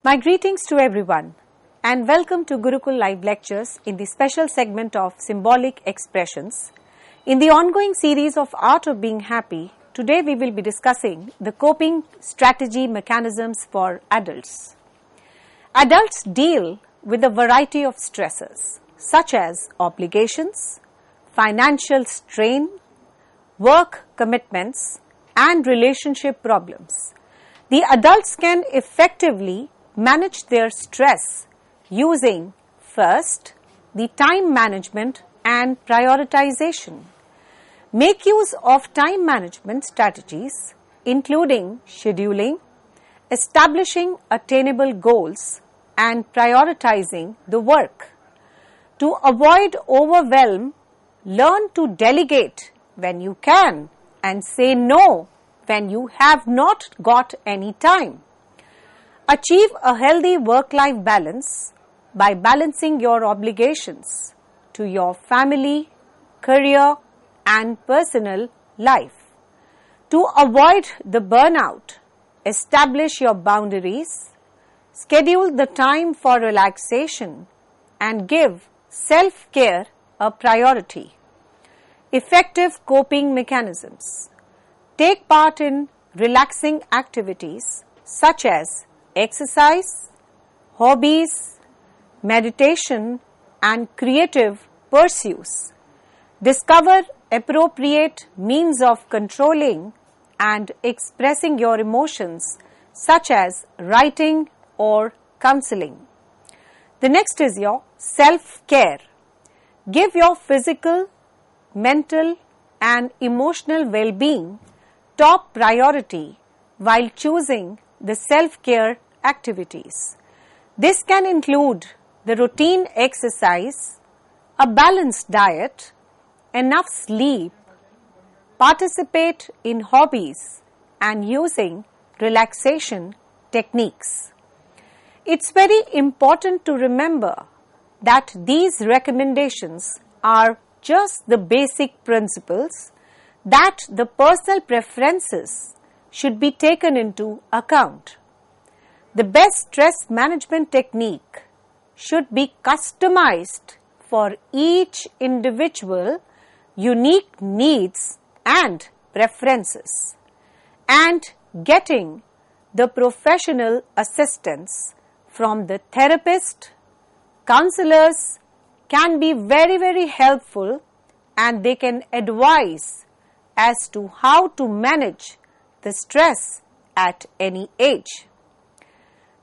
My greetings to everyone and welcome to Gurukul Live Lectures in the special segment of Symbolic Expressions. In the ongoing series of Art of Being Happy, today we will be discussing the coping strategy mechanisms for adults. Adults deal with a variety of stressors such as obligations, financial strain, work commitments and relationship problems. The adults can effectively manage their stress using first the time management and prioritization. Make use of time management strategies including scheduling, establishing attainable goals and prioritizing the work. To avoid overwhelm, learn to delegate when you can and say no when you have not got any time. Achieve a healthy work-life balance by balancing your obligations to your family, career and personal life. To avoid the burnout, establish your boundaries, schedule the time for relaxation and give self-care a priority. Effective coping mechanisms. Take part in relaxing activities such as exercise, hobbies, meditation and creative pursuits. Discover appropriate means of controlling and expressing your emotions such as writing or counseling. The next is your self-care. Give your physical, mental and emotional well-being top priority while choosing the self-care activities. This can include the routine exercise, a balanced diet, enough sleep, participate in hobbies and using relaxation techniques. It's very important to remember that these recommendations are just the basic principles, that the personal preferences should be taken into account. The best stress management technique should be customized for each individual unique needs and preferences, and getting the professional assistance from the therapist, counselors can be very helpful and they can advise as to how to manage the stress at any age.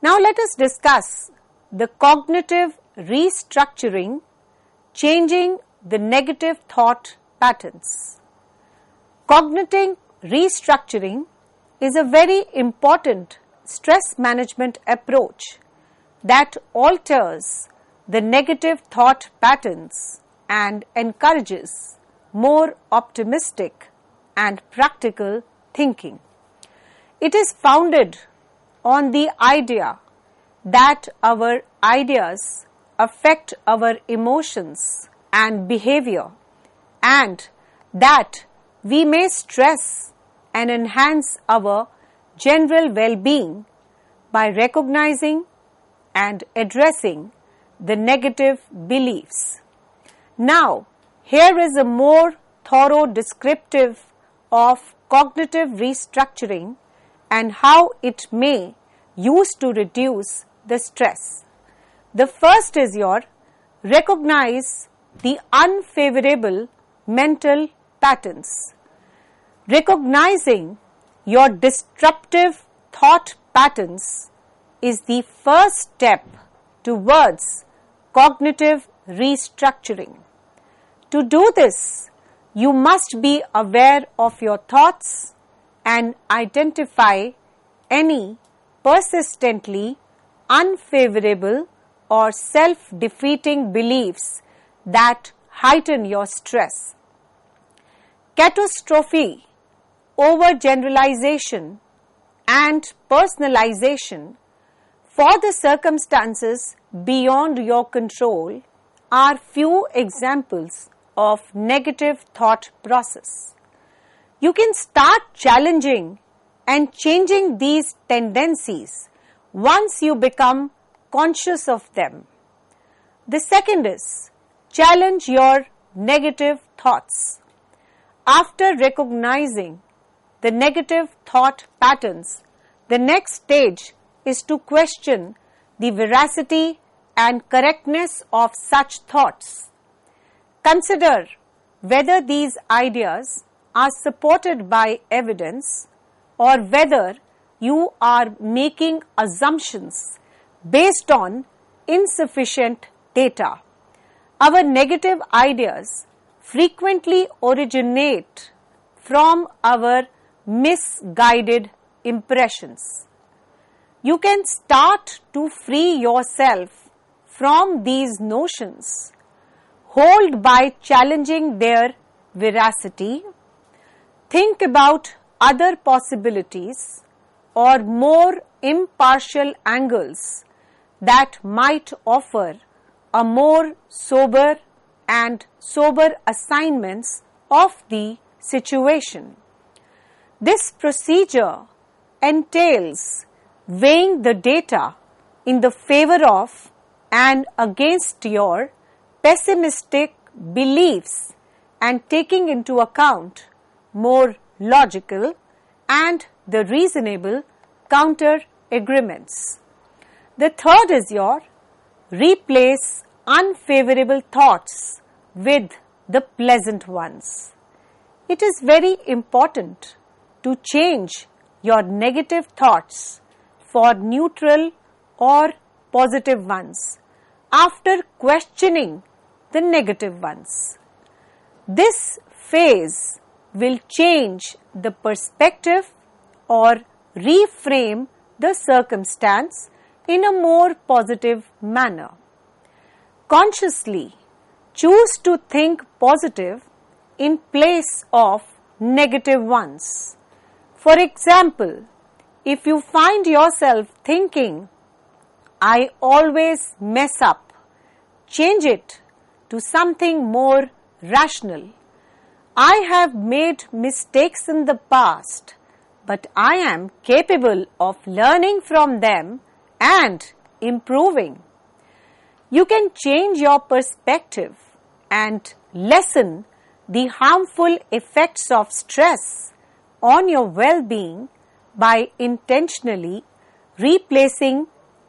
Now let us discuss the cognitive restructuring, changing the negative thought patterns. Cognitive restructuring is a very important stress management approach that alters the negative thought patterns and encourages more optimistic and practical thinking. It is founded on the idea that our ideas affect our emotions and behavior, and that we may stress and enhance our general well-being by recognizing and addressing the negative beliefs. Now, here is a more thorough descriptive of cognitive restructuring and how it may use to reduce the stress. The first is your recognize the unfavorable mental patterns. Recognizing your disruptive thought patterns is the first step towards cognitive restructuring. To do this, you must be aware of your thoughts and identify any persistently unfavorable or self-defeating beliefs that heighten your stress. Catastrophe, overgeneralization and personalization for the circumstances beyond your control are few examples of negative thought process. You can start challenging and changing these tendencies once you become conscious of them. The second is challenge your negative thoughts. After recognizing the negative thought patterns, the next stage is to question the veracity and correctness of such thoughts. Consider whether these ideas are supported by evidence or whether you are making assumptions based on insufficient data. Our negative ideas frequently originate from our misguided impressions. You can start to free yourself from these notions, hold by challenging their veracity, think about other possibilities or more impartial angles that might offer a more sober assignments of the situation. This procedure entails weighing the data in the favor of and against your pessimistic beliefs and taking into account more logical and the reasonable counter agreements. The third is your replace unfavorable thoughts with the pleasant ones. It is very important to change your negative thoughts for neutral or positive ones after questioning the negative ones. This phase will change the perspective or reframe the circumstance in a more positive manner. Consciously choose to think positive in place of negative ones. For example, if you find yourself thinking, I always mess up, change it to something more rational. I have made mistakes in the past, but I am capable of learning from them and improving. You can change your perspective and lessen the harmful effects of stress on your well-being by intentionally replacing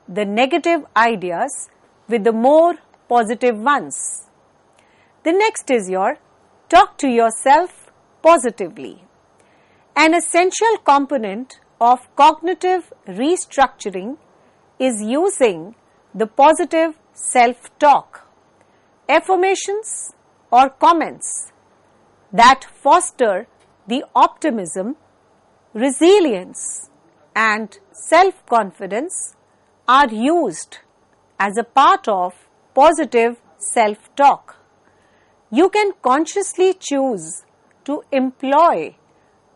the negative ideas with the more positive ones. The next is your talk to yourself positively. An essential component of cognitive restructuring is using the positive self-talk, affirmations or comments that foster the optimism, resilience and self-confidence are used as a part of positive self-talk. You can consciously choose to employ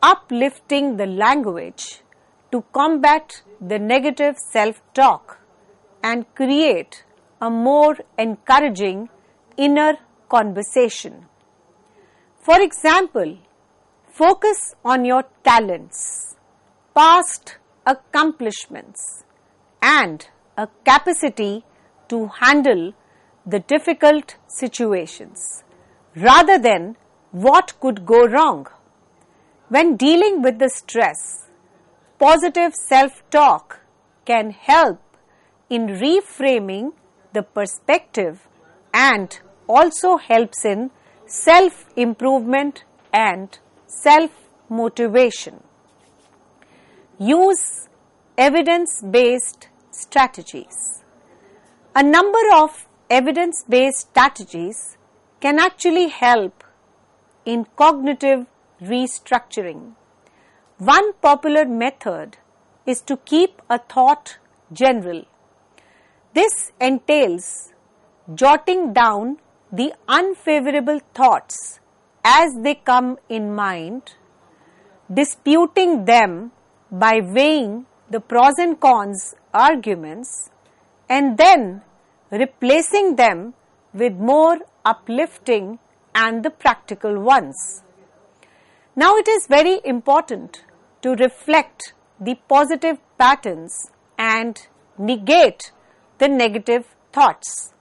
uplifting the language to combat the negative self-talk and create a more encouraging inner conversation. For example, focus on your talents, past accomplishments, and a capacity to handle the difficult situations, rather than what could go wrong. When dealing with the stress, positive self-talk can help in reframing the perspective and also helps in self-improvement and self-motivation. Use evidence-based strategies. A number of evidence-based strategies can actually help in cognitive restructuring. One popular method is to keep a thought general. This entails jotting down the unfavorable thoughts as they come in mind, disputing them by weighing the pros and cons arguments, and then replacing them with more uplifting and the practical ones. Now it is very important to reflect the positive patterns and negate the negative thoughts.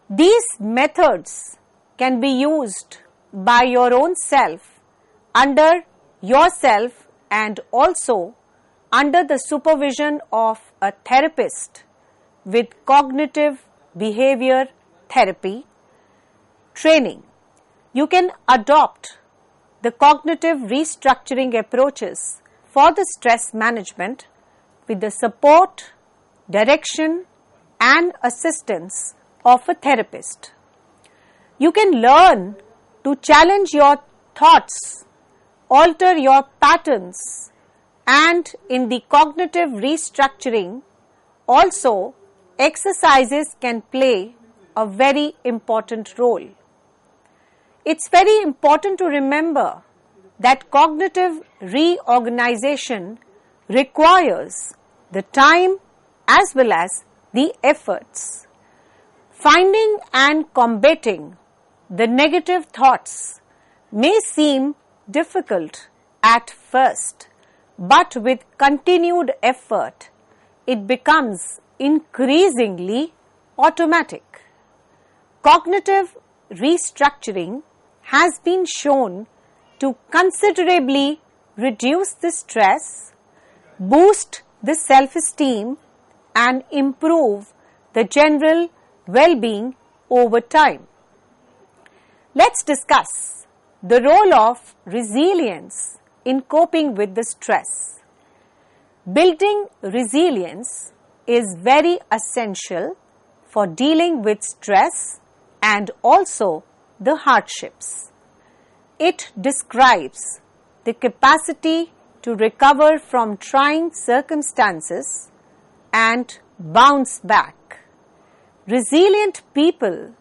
These methods can be used by your own self, under yourself, and also under the supervision of a therapist with cognitive behavior therapy training. You can adopt the cognitive restructuring approaches for the stress management with the support, direction, and assistance of a therapist. You can learn to challenge your thoughts, alter your patterns, and in the cognitive restructuring, also exercises can play a very important role. It's very important to remember that cognitive reorganization requires the time as well as the efforts. Finding and combating the negative thoughts may seem difficult at first, but with continued effort, it becomes increasingly automatic. Cognitive restructuring has been shown to considerably reduce the stress, boost the self-esteem, and improve the general well-being over time. Let's discuss the role of resilience in coping with the stress. Building resilience is very essential for dealing with stress and also the hardships. It describes the capacity to recover from trying circumstances and bounce back. Resilient people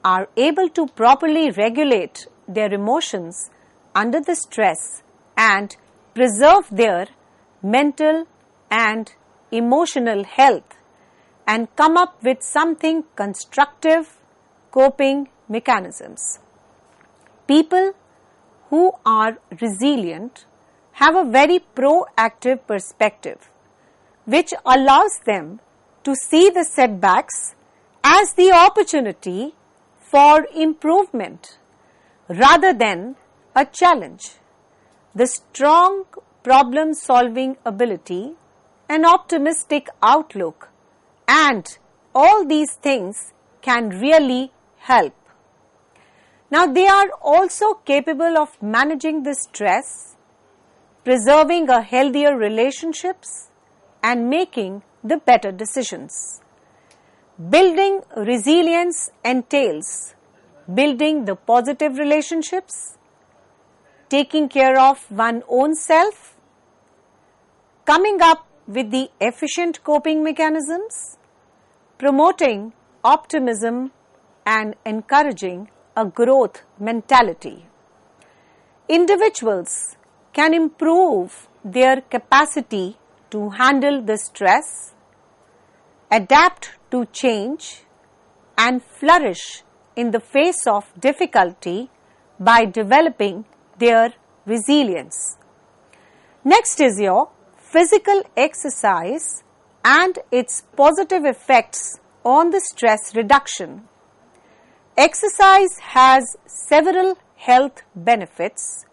are able to properly regulate their emotions under the stress and preserve their mental and emotional health and come up with something constructive coping mechanisms. People who are resilient have a very proactive perspective, which allows them to see the setbacks as the opportunity for improvement rather than a challenge. The strong problem-solving ability, an optimistic outlook, and all these things can really help. Now, they are also capable of managing the stress, preserving a healthier relationships, and making the better decisions. Building resilience entails building the positive relationships, taking care of one's own self, coming up with the efficient coping mechanisms, promoting optimism, and encouraging a growth mentality. Individuals can improve their capacity to handle the stress, adapt to change, and flourish in the face of difficulty by developing their resilience. Next is your physical exercise and its positive effects on the stress reduction. Exercise has several health benefits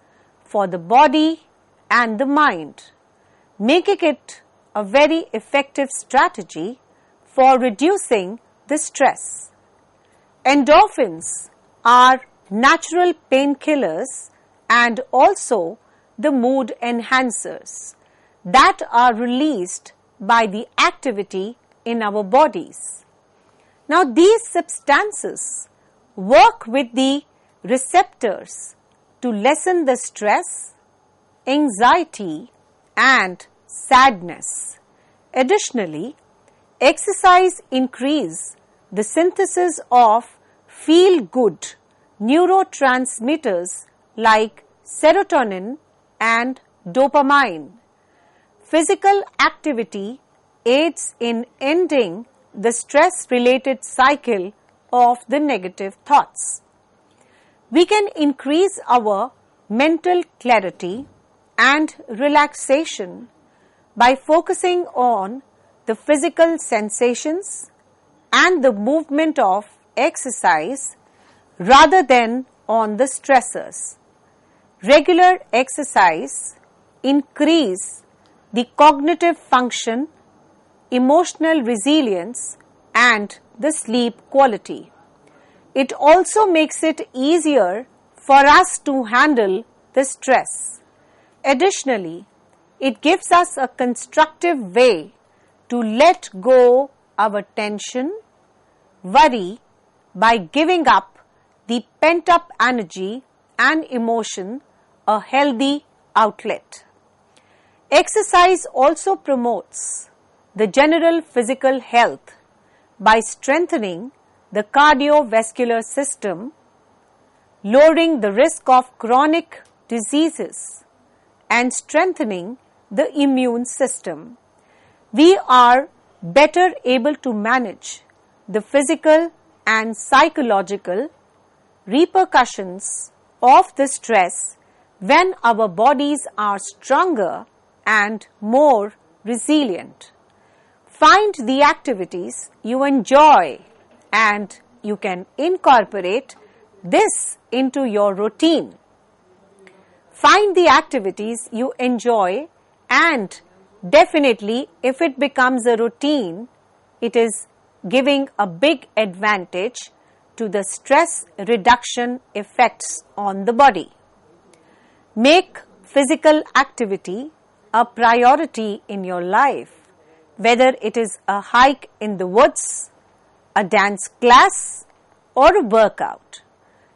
for the body and the mind, making it a very effective strategy for reducing the stress. Endorphins are natural painkillers and also the mood enhancers that are released by the activity in our bodies. Now, these substances work with the receptors to lessen the stress, anxiety, and sadness. Additionally, exercise increases the synthesis of feel-good neurotransmitters like serotonin and dopamine. Physical activity aids in ending the stress-related cycle of the negative thoughts. We can increase our mental clarity and relaxation by focusing on the physical sensations and the movement of exercise rather than on the stressors. Regular exercise increase the cognitive function, emotional resilience and the sleep quality. It also makes it easier for us to handle the stress. Additionally, it gives us a constructive way to let go our tension, worry by giving up the pent-up energy and emotion a healthy outlet. Exercise also promotes the general physical health by strengthening the cardiovascular system, lowering the risk of chronic diseases, and strengthening the immune system. We are better able to manage the physical and psychological repercussions of the stress when our bodies are stronger and more resilient. Find the activities you enjoy and you can incorporate this into your routine. Find the activities you enjoy and definitely if it becomes a routine, it is giving a big advantage to the stress reduction effects on the body. Make physical activity a priority in your life, whether it is a hike in the woods, a dance class or a workout.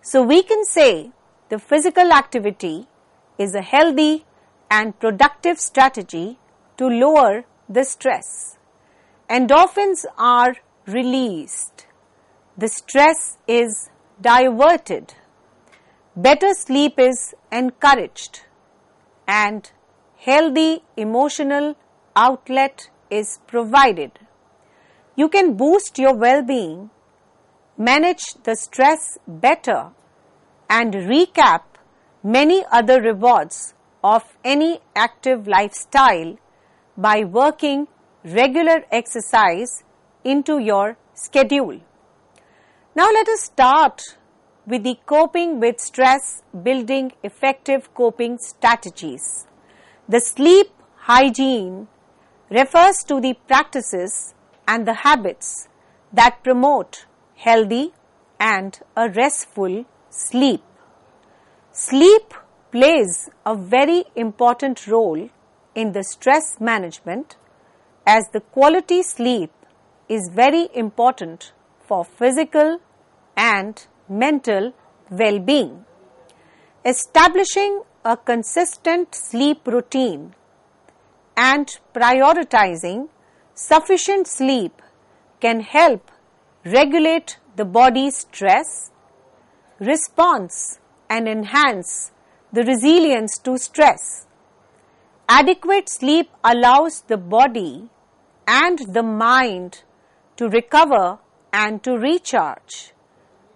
So we can say the physical activity is a healthy and productive strategy to lower the stress. Endorphins are released. The stress is diverted. Better sleep is encouraged and healthy emotional outlet is provided. You can boost your well-being, manage the stress better and recap many other rewards of any active lifestyle by working regular exercise into your schedule. Now let us start with the coping with stress, building effective coping strategies. The sleep hygiene refers to the practices and the habits that promote healthy and a restful sleep. Sleep plays a very important role in the stress management as the quality sleep is very important for physical and mental well-being. Establishing a consistent sleep routine and prioritizing sufficient sleep can help regulate the body's stress response and enhance the resilience to stress. Adequate sleep allows the body and the mind to recover and to recharge,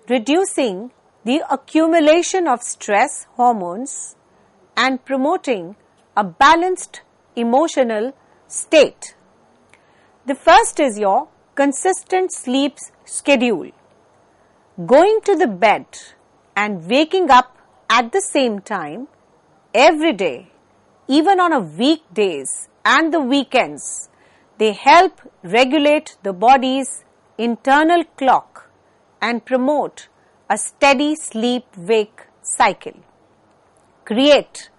reducing the accumulation of stress hormones and promoting a balanced emotional state. The first is your consistent sleep schedule. Going to the bed and waking up at the same time every day, even on a weekdays and the weekends, they help regulate the body's internal clock and promote a steady sleep-wake cycle. Create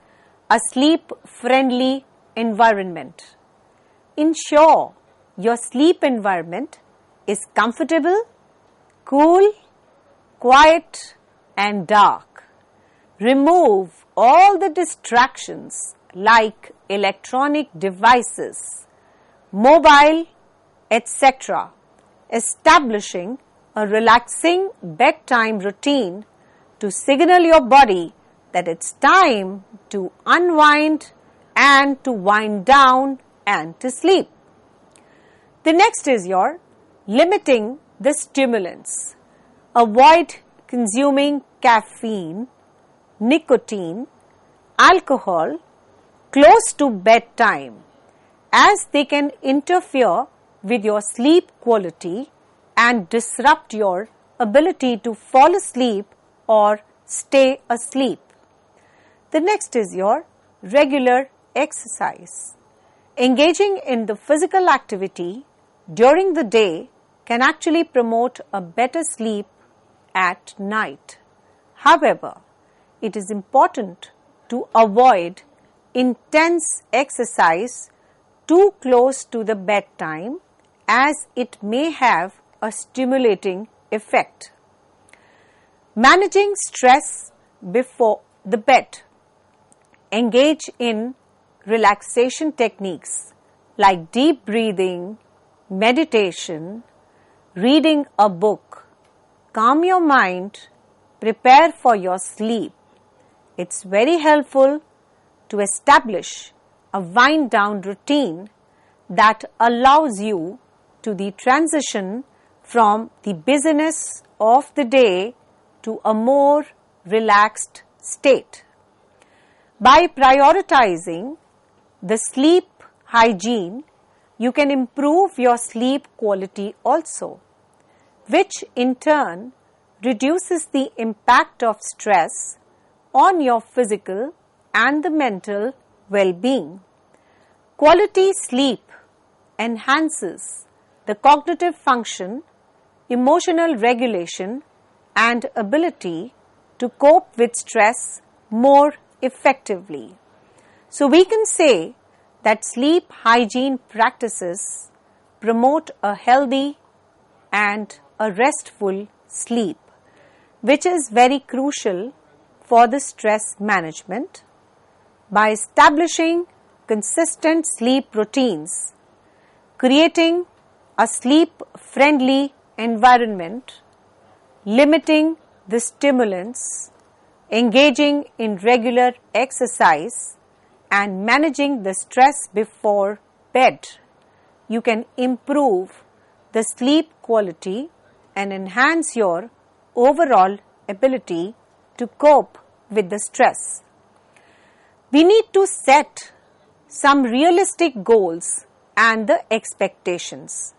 a sleep-friendly environment. Ensure your sleep environment is comfortable, cool, quiet and dark. Remove all the distractions like electronic devices, mobile, etc. Establishing a relaxing bedtime routine to signal your body that it's time to unwind and to wind down and to sleep. The next is your limiting the stimulants. Avoid consuming caffeine, nicotine, alcohol close to bedtime as they can interfere with your sleep quality and disrupt your ability to fall asleep or stay asleep. The next is your regular exercise. Engaging in the physical activity during the day can actually promote a better sleep at night. However, it is important to avoid intense exercise too close to the bedtime, as it may have a stimulating effect. Managing stress before the bed. Engage in relaxation techniques like deep breathing, meditation, reading a book. Calm your mind, prepare for your sleep. It's very helpful to establish a wind down routine that allows you to the transition from the busyness of the day to a more relaxed state. By prioritizing the sleep hygiene, you can improve your sleep quality also, which in turn reduces the impact of stress on your physical and the mental well-being. Quality sleep enhances the cognitive function, emotional regulation, and ability to cope with stress more effectively. So we can say that sleep hygiene practices promote a healthy and a restful sleep, which is very crucial for the stress management. By establishing consistent sleep routines, creating a sleep-friendly environment, limiting the stimulants, engaging in regular exercise, and managing the stress before bed, you can improve the sleep quality and enhance your overall ability to cope with the stress. We need to set some realistic goals and the expectations.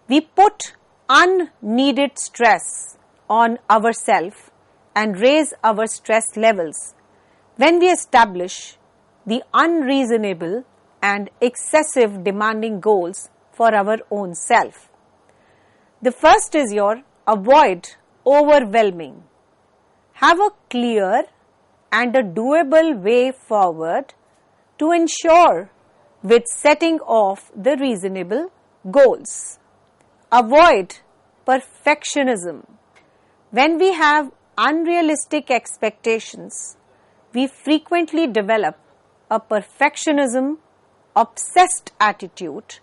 We put unneeded stress on ourselves and raise our stress levels when we establish the unreasonable and excessive demanding goals for our own self. The first is your avoid overwhelming. Have a clear and a doable way forward to ensure with setting of the reasonable goals. Avoid perfectionism. When we have unrealistic expectations, we frequently develop a perfectionism obsessed attitude,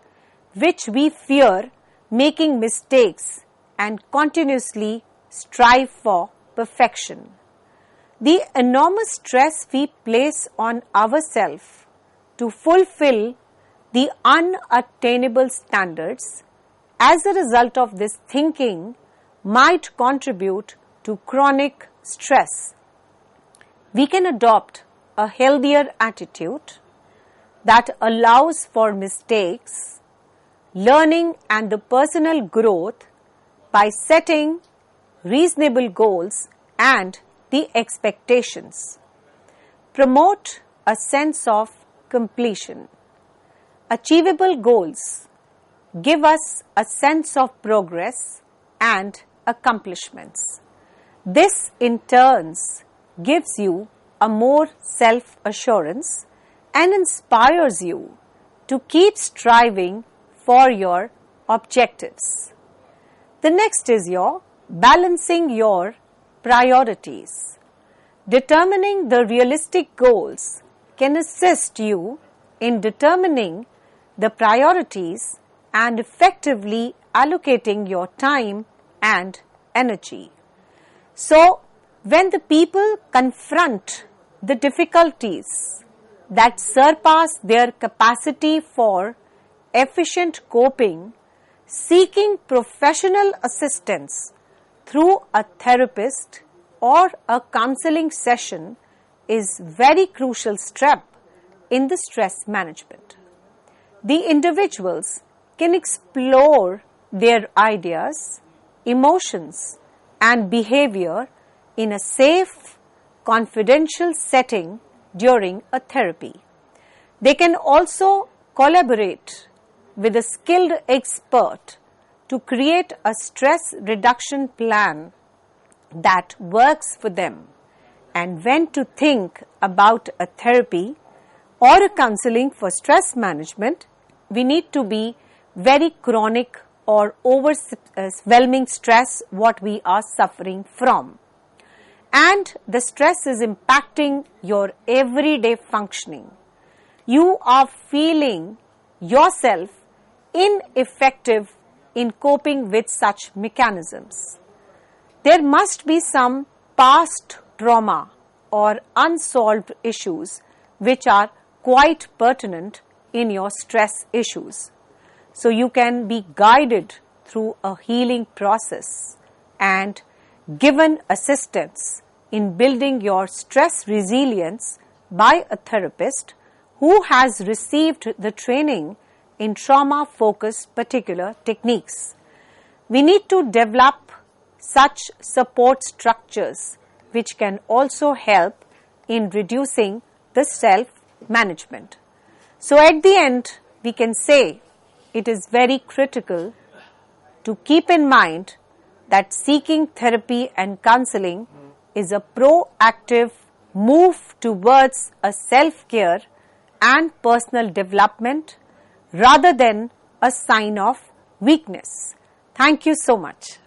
which we fear making mistakes and continuously strive for perfection. The enormous stress we place on ourselves to fulfill the unattainable standards as a result of this thinking might contribute to chronic stress. We can adopt a healthier attitude that allows for mistakes, learning, and the personal growth by setting reasonable goals and the expectations. Promote a sense of completion. Achievable goals give us a sense of progress and accomplishments. This in turn gives you a more self-assurance and inspires you to keep striving for your objectives. The next is your balancing your priorities. Determining the realistic goals can assist you in determining the priorities and effectively allocating your time and energy. So, when the people confront the difficulties that surpass their capacity for efficient coping, seeking professional assistance through a therapist or a counseling session is very crucial step in the stress management. The individuals can explore their ideas, emotions, and behavior in a safe, confidential setting during a therapy. They can also collaborate with a skilled expert to create a stress reduction plan that works for them. And when to think about a therapy or a counseling for stress management, we need to be very chronic or overwhelming stress what we are suffering from. And the stress is impacting your everyday functioning. You are feeling yourself ineffective in coping with such mechanisms. There must be some past trauma or unsolved issues which are quite pertinent in your stress issues. So you can be guided through a healing process and given assistance in building your stress resilience by a therapist who has received the training in trauma-focused particular techniques. We need to develop such support structures which can also help in reducing the self-management. So at the end, we can say it is very critical to keep in mind that seeking therapy and counseling is a proactive move towards a self-care and personal development rather than a sign of weakness. Thank you so much.